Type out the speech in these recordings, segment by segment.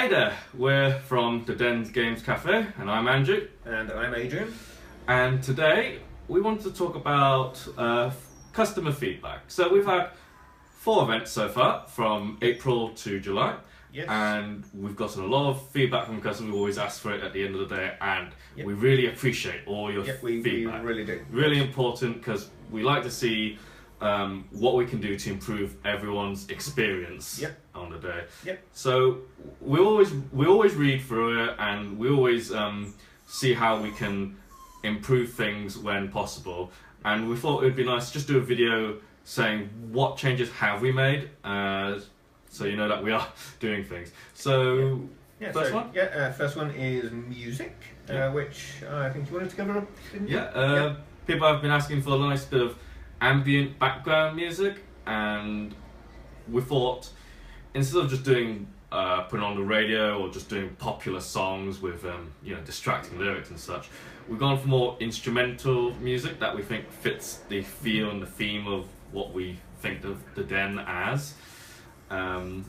Hey there, we're from the Dens Games Cafe, and I'm Andrew. And I'm Adrian. And today we want to talk about customer feedback. So we've had 4 events so far, from April to July. Yes. And we've gotten a lot of feedback from customers. We always ask for it at the end of the day, and Yep. we really appreciate all your we feedback. really do. Really important, because we like to see what we can do to improve everyone's experience Yep. on the day. Yep. So we always read through it, and we always see how we can improve things when possible. And we thought it would be nice to just do a video saying what changes have we made, so you know that we are doing things. So first one? First one is music, which I think you wanted to cover up, didn't you? People have been asking for a nice bit of ambient background music, and we thought instead of just doing putting on the radio or just doing popular songs with distracting lyrics and such, we've gone for more instrumental music that we think fits the feel and the theme of what we think of the Den as. And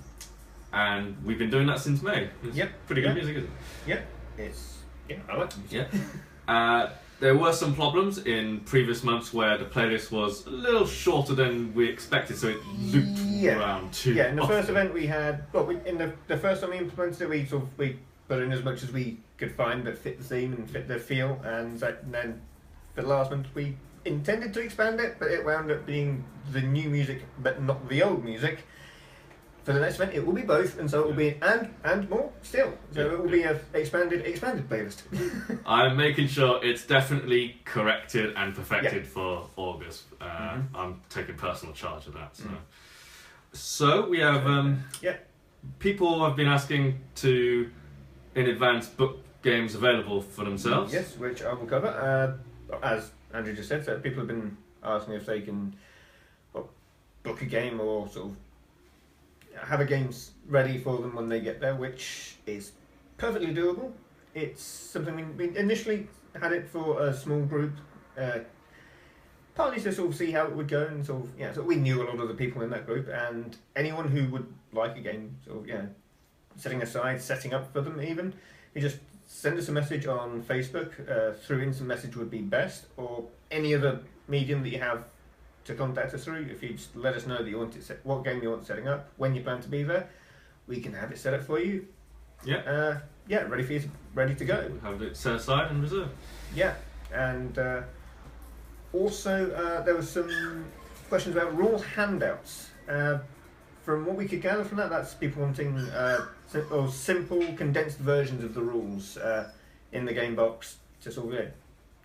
we've been doing that since May. It's pretty good music, isn't it? I like music. There were some problems in previous months where the playlist was a little shorter than we expected, so it looped around too. In the first event we had, the first time we implemented it, we put in as much as we could find that fit the theme and fit the feel, and then for the last month we intended to expand it, but it wound up being the new music, but not the old music. For the next event, it will be both, and so it will be and more still. So it will be an expanded playlist. I'm making sure it's definitely corrected and perfected for August. I'm taking personal charge of that. So we have people have been asking to, in advance, book games available for themselves. Yes, which I will cover. As Andrew just said, so people have been asking if they can book a game or sort of have a game ready for them when they get there, which is perfectly doable. It's something we initially had it for a small group, partly to sort of see how it would go, and so we knew a lot of the people in that group, and anyone who would like a game, setting up for them even, you just send us a message on Facebook, through instant message would be best, or any other medium that you have to contact us through. If you just let us know that you want it what game you want setting up, when you plan to be there, we can have it set up for you. Ready to go. Have it set aside and reserved. And also there were some questions about rule handouts. From what we could gather from that, that's people wanting simple condensed versions of the rules in the game box to sort of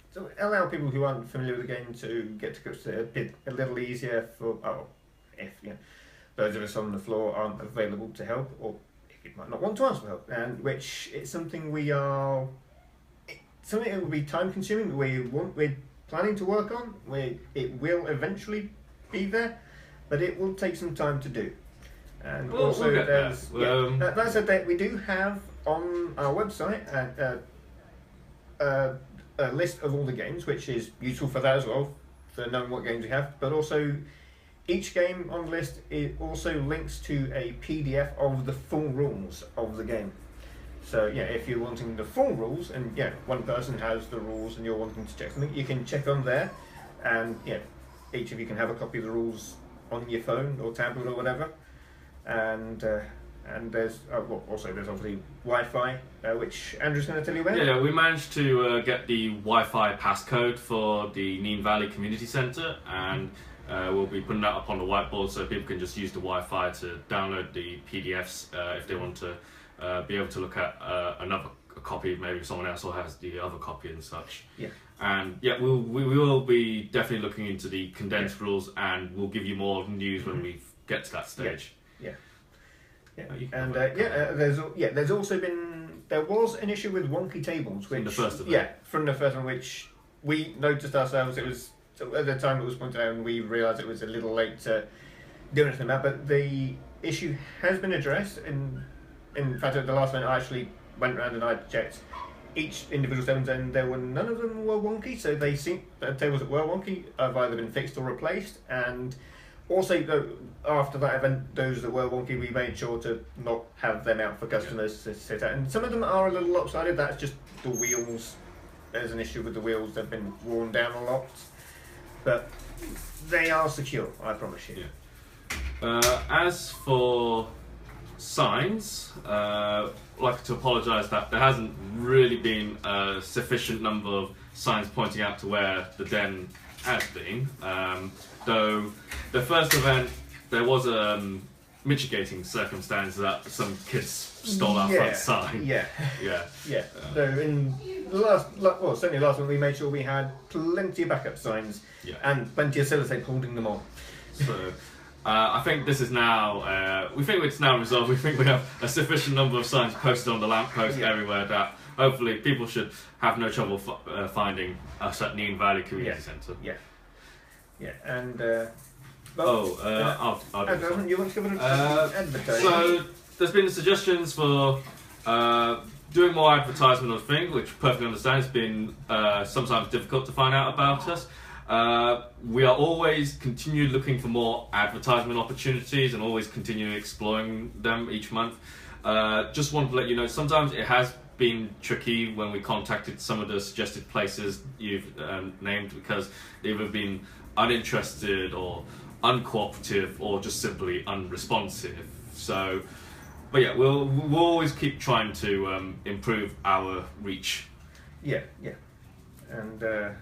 so allow people who aren't familiar with the game to get to grips with it a bit a little easier if those of us on the floor aren't available to help, or if you might not want to ask for help, and which it's something something that will be time consuming. We're planning to work on. It will eventually be there, but it will take some time to do. And also that said, that we do have on our website a list of all the games, which is useful for that as well, for knowing what games we have, but also each game on the list also links to a PDF of the full rules of the game. So if you're wanting the full rules, and one person has the rules and you're wanting to check something, you can check on there, and each of you can have a copy of the rules on your phone or tablet or whatever. And there's there's obviously Wi-Fi, which Andrew's going to tell you about. We managed to get the Wi-Fi passcode for the Neen Valley Community Centre, and we'll be putting that up on the whiteboard so people can just use the Wi-Fi to download the PDFs if they want to be able to look at another copy. Maybe someone else has the other copy and such. And we will be definitely looking into the condensed rules, and we'll give you more news when we get to that stage. There was an issue with wonky tables, which from the first event. Which we noticed ourselves. It was at the time it was pointed out, and we realised it was a little late to do anything about. But the issue has been addressed. In fact, at the last event, I actually went around and I checked each individual tables, and none of them were wonky. So the tables that were wonky have either been fixed or replaced, and Also, after that event, those that were wonky, we made sure to not have them out for customers to sit at. And some of them are a little lopsided. That's just the wheels. There's an issue with the wheels. They've been worn down a lot. But they are secure, I promise you. Yeah. As for signs, I'd like to apologise that there hasn't really been a sufficient number of signs pointing out to where the den has been. Though the first event, there was a mitigating circumstance that some kids stole our front sign. Yeah. Yeah. Yeah. So in the certainly last one, we made sure we had plenty of backup signs and plenty of sellotape holding them on. So I think this is now, we think it's now resolved. We think we have a sufficient number of signs posted on the lamppost everywhere that hopefully people should have no trouble finding us at Neen Valley Community Centre. Yeah. Yeah. And I'll do this one. You want to give it advertising? So there's been suggestions for doing more advertisement on things, which I perfectly understand. It's been sometimes difficult to find out about us. We are always continually looking for more advertisement opportunities and always continue exploring them each month. Just wanted to let you know, sometimes it has been tricky when we contacted some of the suggested places you've named, because they've either been uninterested or uncooperative or just simply unresponsive. So, but yeah, we'll always keep trying to improve our reach. Yeah. And I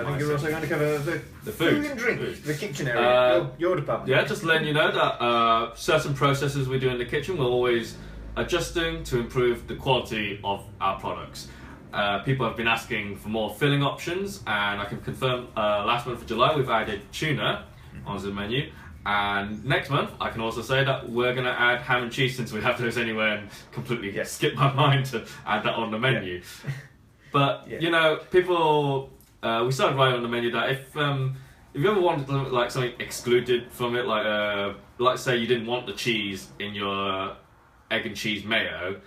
think you're also going to cover the food and drink, the kitchen area, your department. Yeah, just letting you know that certain processes we do in the kitchen, we're always adjusting to improve the quality of our products. People have been asking for more filling options, and I can confirm last month of July we've added tuna onto the menu. And next month, I can also say that we're going to add ham and cheese, since we have those anywhere, and completely skipped my mind to add that on the menu. Yeah. But you know, people, we started writing on the menu that if you ever wanted like something excluded from it, like say you didn't want the cheese in your egg and cheese mayo,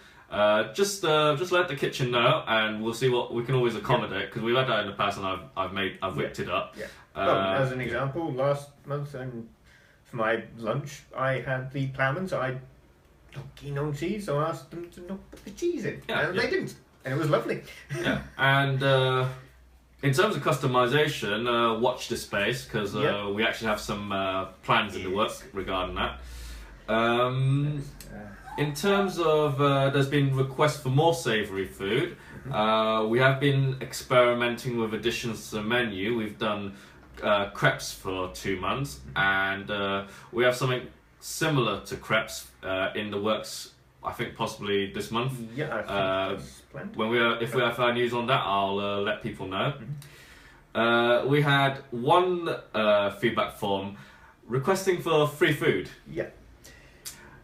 just let the kitchen know, and we'll see what we can always accommodate, because we've had that in the past, and I've whipped it up. Yeah. As an example, last month and for my lunch, I had the ploughman, so I'm not keen on cheese, so I asked them to not put the cheese in, and they didn't, and it was lovely. Yeah, and in terms of customization, watch this space, because we actually have some plans in the works regarding that. In terms of, there's been requests for more savoury food. We have been experimenting with additions to the menu. We've done crepes for 2 months, and we have something similar to crepes in the works, I think possibly this month. Yeah, I think that's planned. If we have our news on that, I'll let people know. We had one feedback form requesting for free food. Yeah.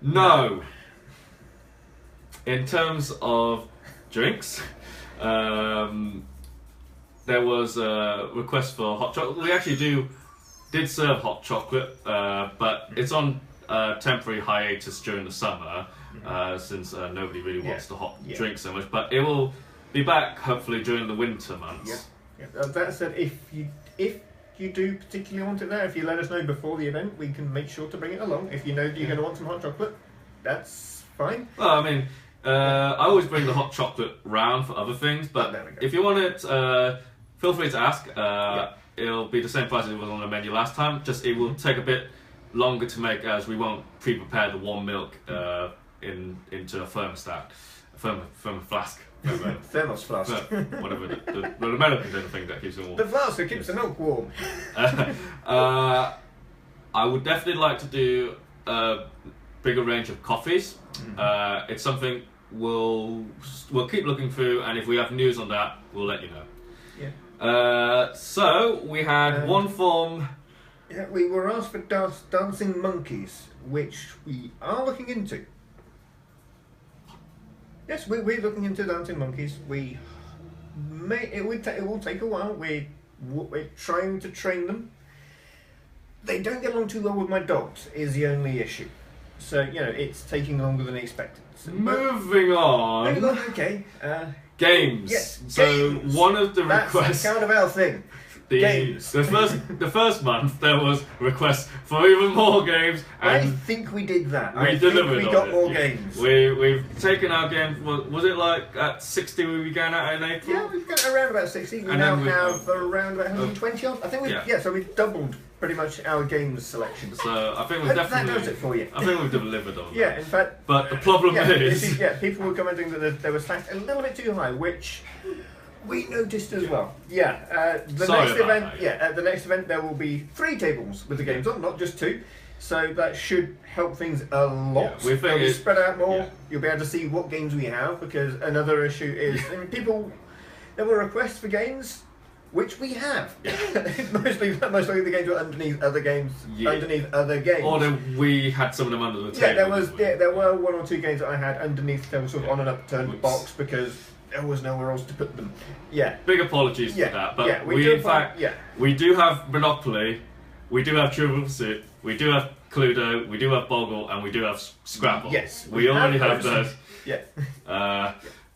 No. In terms of drinks, there was a request for hot chocolate. We actually did serve hot chocolate, but it's on temporary hiatus during the summer, since nobody really wants the hot drink so much. But it will be back hopefully during the winter months. Yeah. That said, if you do particularly want it there, if you let us know before the event, we can make sure to bring it along. If you know you're going to want some hot chocolate, that's fine. Well, I mean, I always bring the hot chocolate round for other things, but if you want it, feel free to ask. It'll be the same price as it was on the menu last time, just it will take a bit longer to make, as we won't pre-prepare the warm milk into a thermostat, thermos flask. Thermos flask. Whatever, the American thing that keeps it warm. The flask that keeps the milk warm. I would definitely like to do a bigger range of coffees. It's something we'll keep looking through, and if we have news on that, we'll let you know. So we had one form. Yeah, we were asked for dancing monkeys, which we are looking into. Yes, we're looking into dancing monkeys. It will take a while. We're trying to train them. They don't get along too well with my dogs, is the only issue. So, it's taking longer than expected. So, moving on. Okay. Games. Yes. So games. one of the requests. That's kind of our thing. Games. The first month there was requests for even more games, I and think we did that. we I delivered. think we on got it. more Yeah. games. We've taken our games. Was it like at 60 we began at in April? Yeah, we've got around about 60. We And now then we- have around about 120 on. I think we've, Yeah. so we've doubled pretty much our games selection. So I think we've That definitely. does it for you. I think we've delivered on Yeah, that. in fact. But the problem yeah, is, people were commenting that there was stats a little bit too high, which we noticed as well. Yeah, the Sorry next about event. that, Yeah, at the next event there will be 3 tables with the games on, not just 2. So that should help things a lot. Yeah, we think They'll be it- spread out more. yeah. You'll be able to see what games we have, because another issue is there were requests for games which we have. mostly the games were underneath other games, Yeah. underneath other games. or we had some of them under the table. Yeah, didn't we? there were 1 or 2 games that I had underneath. They were sort of on an upturned Oops. box because there was nowhere else to put them. Yeah, Big apologies yeah, for that, but yeah, we do in fact yeah, we do have Monopoly, we do have Trivial Pursuit, we do have Cluedo, we do have Boggle, and we do have Scrabble. yes, we already have those. those. Yeah,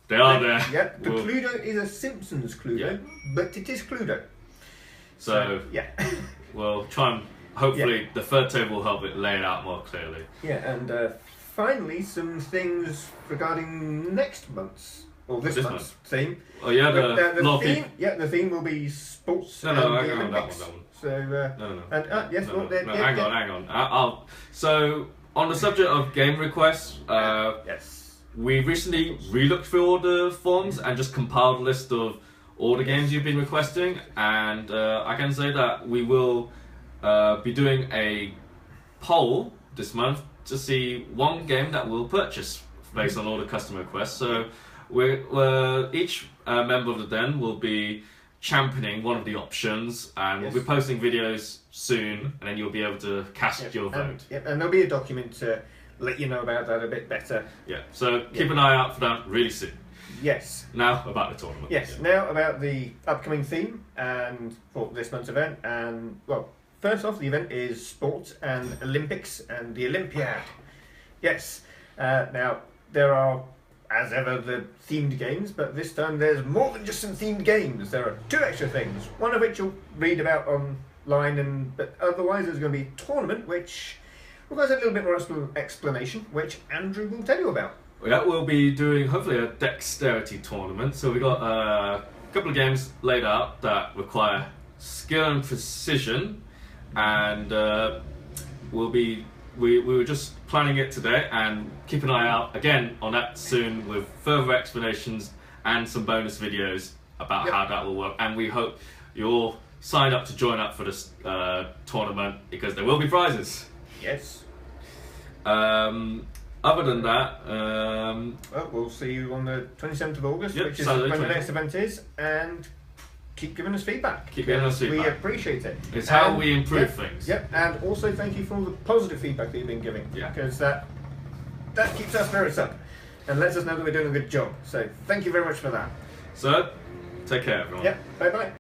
They are there. Yeah, the We'll- Cluedo is a Simpsons Cluedo, Yeah. but it is Cluedo. So yeah, we'll try and hopefully the third table will help it lay it out more clearly. yeah, and finally some things regarding next month's or this This month's theme. Oh yeah, the the lot of theme, people. yeah, the theme will be sports No, and no, the hang on, that Olympics. one. So No. and yes, No, well, no, yeah, hang yeah. on, hang on. So on the subject of game requests, Yes. we recently re-looked through all the forms and just compiled a list of all the games you've been requesting, and I can say that we will be doing a poll this month to see one game that we'll purchase based on all the customer requests. So we're each member of the Den will be championing one of the options, and Yes. we'll be posting videos soon, and then you'll be able to cast Yep, your vote. and there'll be a document to let you know about that a bit better. Yeah, so keep an eye out for that really soon. Yes. Now about the tournament. Yes. Yeah. Now about the upcoming theme and for this month's event, and well, first off, the event is sports and Olympics and the Olympiad. Yes. Now there are, as ever, the themed games, but this time there's more than just some themed games. There are 2 extra things. One of which you'll read about online, but otherwise there's going to be a tournament which requires a little bit more explanation, which Andrew will tell you about. Yeah, we'll be doing hopefully a dexterity tournament. So we've got a couple of games laid out that require skill and precision, and we were just planning it today, and keep an eye out again on that soon with further explanations and some bonus videos about Yep. how that will work. And we hope you all sign up to join up for this tournament, because there will be prizes. Yes. Other than that, Well, we'll see you on the 27th of August, Yep, which is Saturday, when the 27th. next event is, and keep giving us feedback. Keep giving us We feedback. appreciate it. It's how And- we improve yep, things. Yep, and also thank you for all the positive feedback that you've been giving. Yeah. Because that keeps our spirits up and lets us know that we're doing a good job. So thank you very much for that. So, take care, everyone. Yep, bye bye.